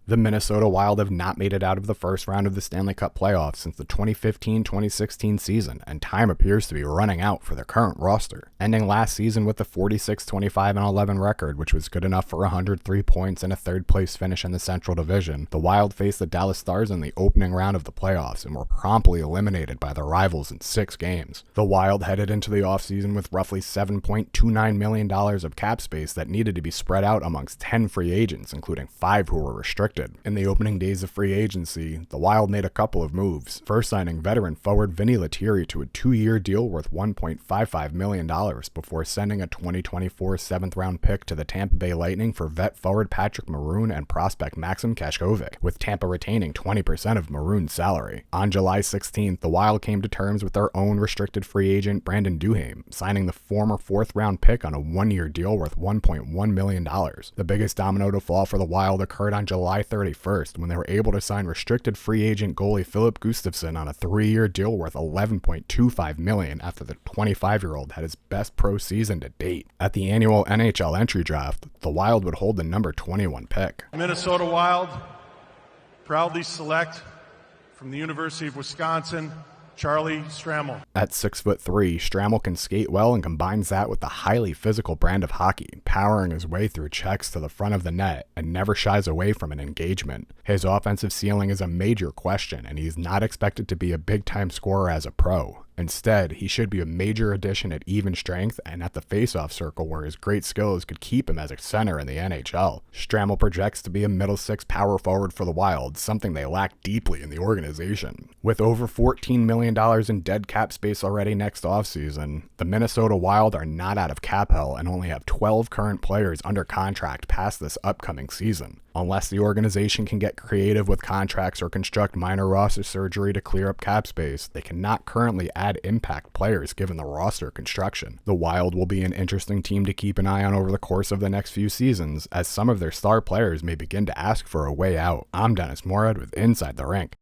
The Minnesota Wild have not made it out of the first round of the Stanley Cup playoffs since the 2015-2016 season, and time appears to be running out for their current roster. Ending last season with a 46-25-11 record, which was good enough for 103 points and a third-place finish in the Central Division, the Wild faced the Dallas Stars in the opening round of the playoffs and were promptly eliminated by their rivals in 6 games. The Wild headed into the offseason with roughly $7.29 million of cap space that needed to be spread out amongst 10 free agents, including 5 who were restricted. In the opening days of free agency, the Wild made a couple of moves, first signing veteran forward Vinny Lettieri to a 2-year deal worth $1.55 million before sending a 2024 7th-round pick to the Tampa Bay Lightning for vet forward Patrick Maroon and prospect Maxim Kashkovic, with Tampa retaining 20% of Maroon's salary. On July 16th, the Wild came to terms with their own restricted free agent Brandon Duhaime, signing the former 4th-round pick on a 1-year deal worth $1.1 million. The biggest domino to fall for the Wild occurred on July 31st when they were able to sign restricted free agent goalie Philip Gustafsson on a 3-year deal worth $11.25 million after the 25-year-old had his best pro season to date. At the annual NHL entry draft, the Wild would hold the number 21 pick. Minnesota Wild proudly select from the University of Wisconsin, Charlie Stramel. At 6'3", Stramel can skate well and combines that with the highly physical brand of hockey, powering his way through checks to the front of the net and never shies away from an engagement. His offensive ceiling is a major question, and he's not expected to be a big-time scorer as a pro. Instead, he should be a major addition at even strength and at the faceoff circle where his great skills could keep him as a center in the NHL. Stramel projects to be a middle six power forward for the Wild, something they lack deeply in the organization. With over $14 million in dead cap space already next offseason, the Minnesota Wild are not out of cap hell and only have 12 current players under contract past this upcoming season. Unless the organization can get creative with contracts or construct minor roster surgery to clear up cap space, they cannot currently add impact players given the roster construction. The Wild will be an interesting team to keep an eye on over the course of the next few seasons, as some of their star players may begin to ask for a way out. I'm Dennis Morad with Inside the Rink.